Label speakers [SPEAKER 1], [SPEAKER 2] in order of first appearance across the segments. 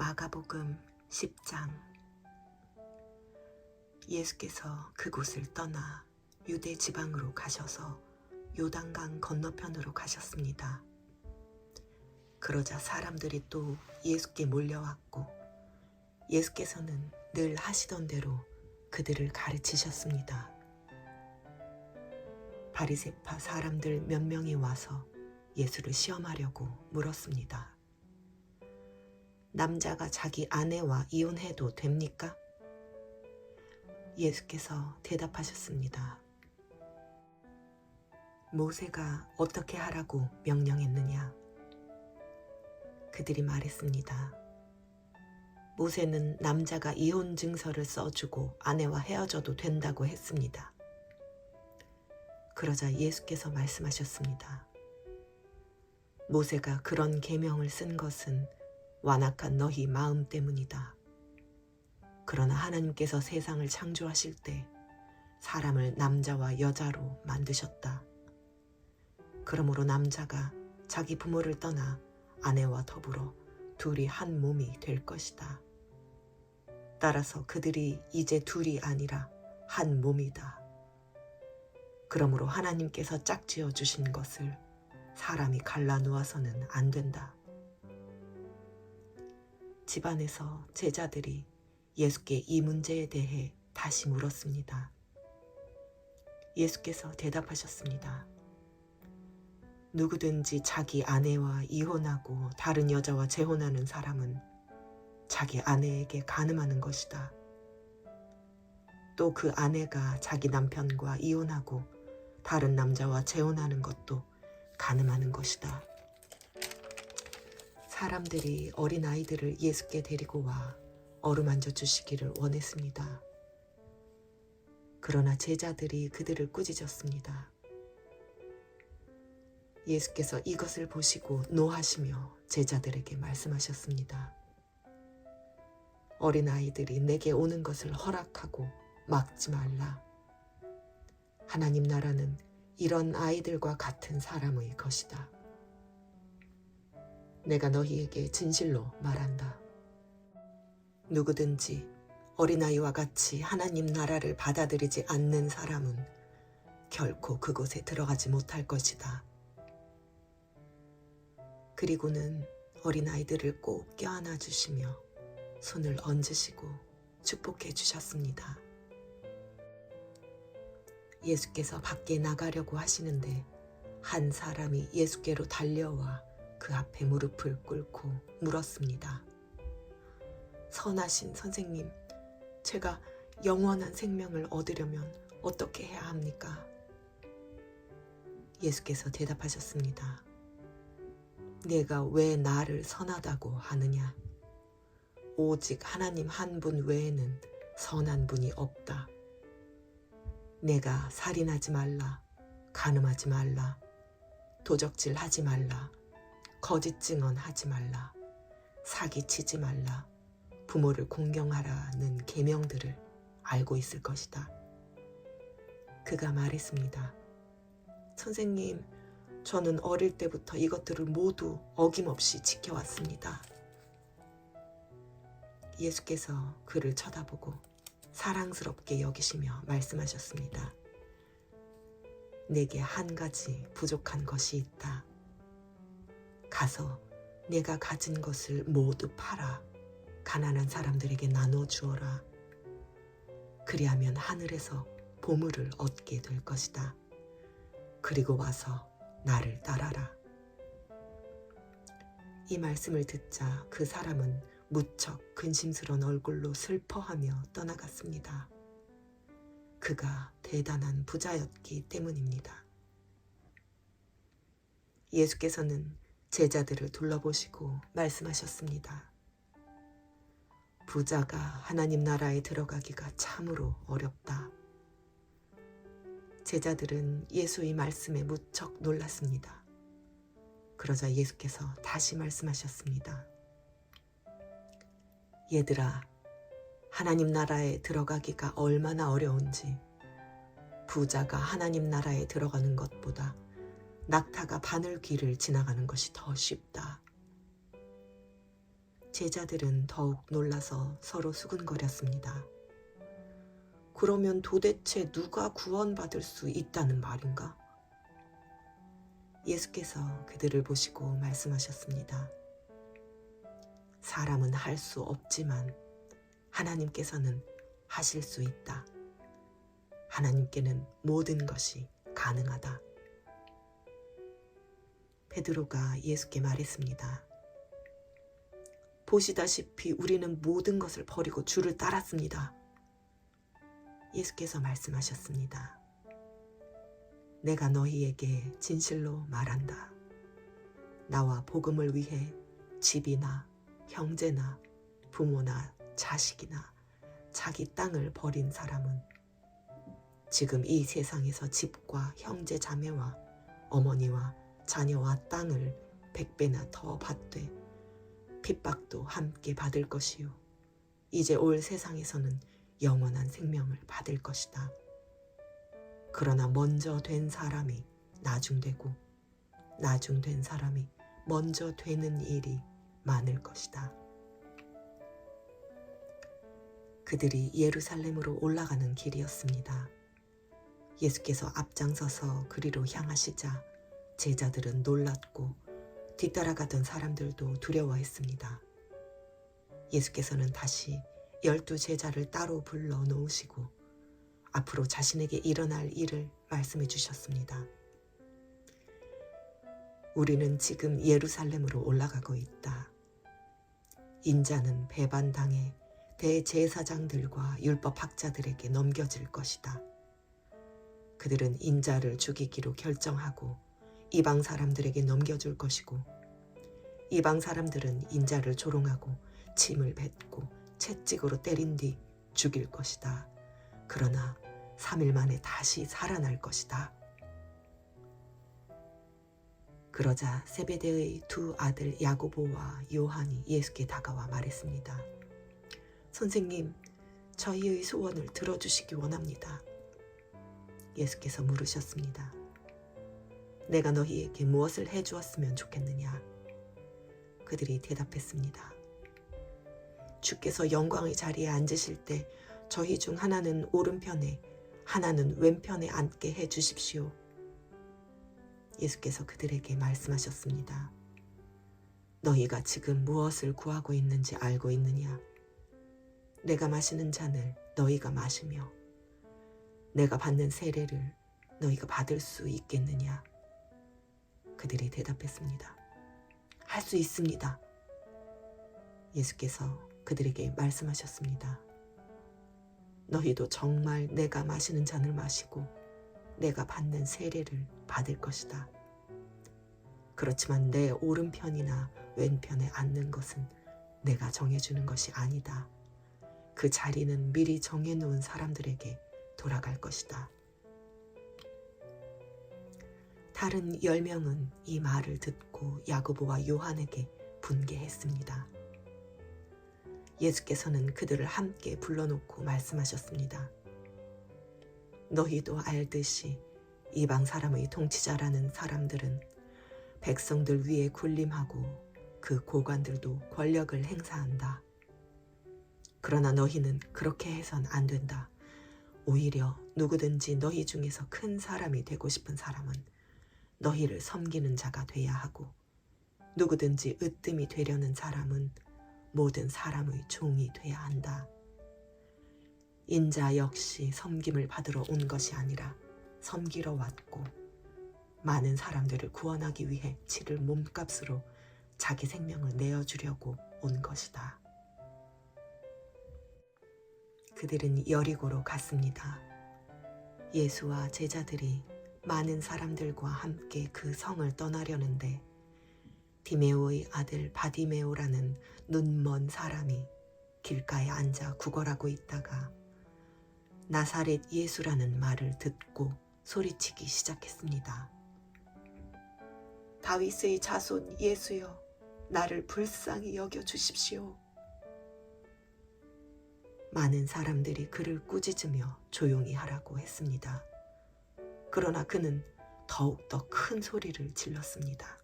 [SPEAKER 1] 마가복음 10장. 예수께서 그곳을 떠나 유대 지방으로 가셔서 요단강 건너편으로 가셨습니다. 그러자 사람들이 또 예수께 몰려왔고 예수께서는 늘 하시던 대로 그들을 가르치셨습니다. 바리새파 사람들 몇 명이 와서 예수를 시험하려고 물었습니다. 남자가 자기 아내와 이혼해도 됩니까? 예수께서 대답하셨습니다. 모세가 어떻게 하라고 명령했느냐? 그들이 말했습니다. 모세는 남자가 이혼 증서를 써주고 아내와 헤어져도 된다고 했습니다. 그러자 예수께서 말씀하셨습니다. 모세가 그런 계명을 쓴 것은 완악한 너희 마음 때문이다. 그러나 하나님께서 세상을 창조하실 때 사람을 남자와 여자로 만드셨다. 그러므로 남자가 자기 부모를 떠나 아내와 더불어 둘이 한 몸이 될 것이다. 따라서 그들이 이제 둘이 아니라 한 몸이다. 그러므로 하나님께서 짝지어 주신 것을 사람이 갈라놓아서는 안 된다. 집안에서 제자들이 예수께 이 문제에 대해 다시 물었습니다. 예수께서 대답하셨습니다. 누구든지 자기 아내와 이혼하고 다른 여자와 재혼하는 사람은 자기 아내에게 간음하는 것이다. 또 그 아내가 자기 남편과 이혼하고 다른 남자와 재혼하는 것도 간음하는 것이다. 사람들이 어린아이들을 예수께 데리고 와 어루만져 주시기를 원했습니다. 그러나 제자들이 그들을 꾸짖었습니다. 예수께서 이것을 보시고 노하시며 제자들에게 말씀하셨습니다. 어린아이들이 내게 오는 것을 허락하고 막지 말라. 하나님 나라는 이런 아이들과 같은 사람의 것이다. 내가 너희에게 진실로 말한다. 누구든지 어린아이와 같이 하나님 나라를 받아들이지 않는 사람은 결코 그곳에 들어가지 못할 것이다. 그리고는 어린아이들을 꼭 껴안아 주시며 손을 얹으시고 축복해 주셨습니다. 예수께서 밖에 나가려고 하시는데 한 사람이 예수께로 달려와 그 앞에 무릎을 꿇고 물었습니다. 선하신 선생님, 제가 영원한 생명을 얻으려면 어떻게 해야 합니까? 예수께서 대답하셨습니다. 내가 왜 나를 선하다고 하느냐? 오직 하나님 한 분 외에는 선한 분이 없다. 내가 살인하지 말라, 간음하지 말라, 도적질하지 말라, 거짓 증언하지 말라, 사기치지 말라, 부모를 공경하라는 계명들을 알고 있을 것이다. 그가 말했습니다. 선생님, 저는 어릴 때부터 이것들을 모두 어김없이 지켜왔습니다. 예수께서 그를 쳐다보고 사랑스럽게 여기시며 말씀하셨습니다. 내게 한 가지 부족한 것이 있다. 가서 내가 가진 것을 모두 팔아 가난한 사람들에게 나눠 주어라. 그리하면 하늘에서 보물을 얻게 될 것이다. 그리고 와서 나를 따라라. 이 말씀을 듣자 그 사람은 무척 근심스러운 얼굴로 슬퍼하며 떠나갔습니다. 그가 대단한 부자였기 때문입니다. 예수께서는 제자들을 둘러보시고 말씀하셨습니다. 부자가 하나님 나라에 들어가기가 참으로 어렵다. 제자들은 예수의 말씀에 무척 놀랐습니다. 그러자 예수께서 다시 말씀하셨습니다. 얘들아, 하나님 나라에 들어가기가 얼마나 어려운지 부자가 하나님 나라에 들어가는 것보다 낙타가 바늘귀를 지나가는 것이 더 쉽다. 제자들은 더욱 놀라서 서로 수근거렸습니다. 그러면 도대체 누가 구원받을 수 있다는 말인가? 예수께서 그들을 보시고 말씀하셨습니다. 사람은 할 수 없지만 하나님께서는 하실 수 있다. 하나님께는 모든 것이 가능하다. 베드로가 예수께 말했습니다. 보시다시피 우리는 모든 것을 버리고 주를 따랐습니다. 예수께서 말씀하셨습니다. 내가 너희에게 진실로 말한다. 나와 복음을 위해 집이나 형제나 부모나 자식이나 자기 땅을 버린 사람은 지금 이 세상에서 집과 형제 자매와 어머니와 자녀와 땅을 100배나 더 받되 핍박도 함께 받을 것이요 이제 올 세상에서는 영원한 생명을 받을 것이다. 그러나 먼저 된 사람이 나중되고 나중된 사람이 먼저 되는 일이 많을 것이다. 그들이 예루살렘으로 올라가는 길이었습니다. 예수께서 앞장서서 그리로 향하시자 제자들은 놀랐고 뒤따라가던 사람들도 두려워했습니다. 예수께서는 다시 12 제자를 따로 불러 놓으시고 앞으로 자신에게 일어날 일을 말씀해 주셨습니다. 우리는 지금 예루살렘으로 올라가고 있다. 인자는 배반당해 대제사장들과 율법학자들에게 넘겨질 것이다. 그들은 인자를 죽이기로 결정하고 이방 사람들에게 넘겨줄 것이고 이방 사람들은 인자를 조롱하고 침을 뱉고 채찍으로 때린 뒤 죽일 것이다. 그러나 3일 만에 다시 살아날 것이다. 그러자 세베대의 2 아들 야고보와 요한이 예수께 다가와 말했습니다. 선생님, 저희의 소원을 들어주시기 원합니다. 예수께서 물으셨습니다. 내가 너희에게 무엇을 해주었으면 좋겠느냐? 그들이 대답했습니다. 주께서 영광의 자리에 앉으실 때 저희 중 하나는 오른편에 하나는 왼편에 앉게 해 주십시오. 예수께서 그들에게 말씀하셨습니다. 너희가 지금 무엇을 구하고 있는지 알고 있느냐? 내가 마시는 잔을 너희가 마시며 내가 받는 세례를 너희가 받을 수 있겠느냐? 그들이 대답했습니다. 할 수 있습니다. 예수께서 그들에게 말씀하셨습니다. 너희도 정말 내가 마시는 잔을 마시고 내가 받는 세례를 받을 것이다. 그렇지만 내 오른편이나 왼편에 앉는 것은 내가 정해주는 것이 아니다. 그 자리는 미리 정해놓은 사람들에게 돌아갈 것이다. 다른 10명은 이 말을 듣고 야고보와 요한에게 분개했습니다. 예수께서는 그들을 함께 불러놓고 말씀하셨습니다. 너희도 알듯이 이방 사람의 통치자라는 사람들은 백성들 위에 군림하고 그 고관들도 권력을 행사한다. 그러나 너희는 그렇게 해선 안 된다. 오히려 누구든지 너희 중에서 큰 사람이 되고 싶은 사람은 너희를 섬기는 자가 돼야 하고 누구든지 으뜸이 되려는 사람은 모든 사람의 종이 돼야 한다. 인자 역시 섬김을 받으러 온 것이 아니라 섬기러 왔고 많은 사람들을 구원하기 위해 치를 몸값으로 자기 생명을 내어주려고 온 것이다. 그들은 여리고로 갔습니다. 예수와 제자들이 많은 사람들과 함께 그 성을 떠나려는데 디메오의 아들 바디메오라는 눈먼 사람이 길가에 앉아 구걸하고 있다가 나사렛 예수라는 말을 듣고 소리치기 시작했습니다. 다윗의 자손 예수여, 나를 불쌍히 여겨 주십시오. 많은 사람들이 그를 꾸짖으며 조용히 하라고 했습니다. 그러나 그는 더욱더 큰 소리를 질렀습니다.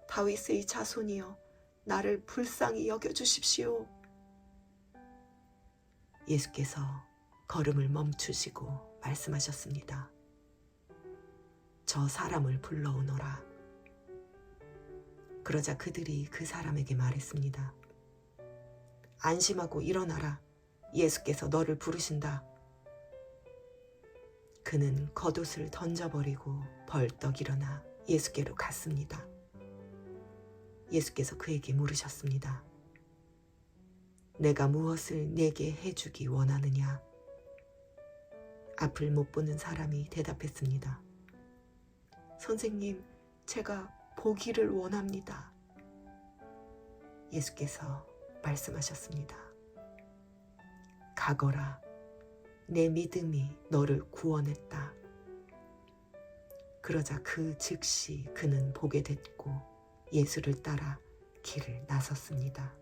[SPEAKER 1] 다윗의 자손이여, 나를 불쌍히 여겨주십시오. 예수께서 걸음을 멈추시고 말씀하셨습니다. 저 사람을 불러오너라. 그러자 그들이 그 사람에게 말했습니다. 안심하고 일어나라. 예수께서 너를 부르신다. 그는 겉옷을 던져버리고 벌떡 일어나 예수께로 갔습니다. 예수께서 그에게 물으셨습니다. 내가 무엇을 내게 해주기 원하느냐? 앞을 못 보는 사람이 대답했습니다. 선생님, 제가 보기를 원합니다. 예수께서 말씀하셨습니다. 가거라. 내 믿음이 너를 구원했다. 그러자 그 즉시 그는 보게 됐고 예수를 따라 길을 나섰습니다.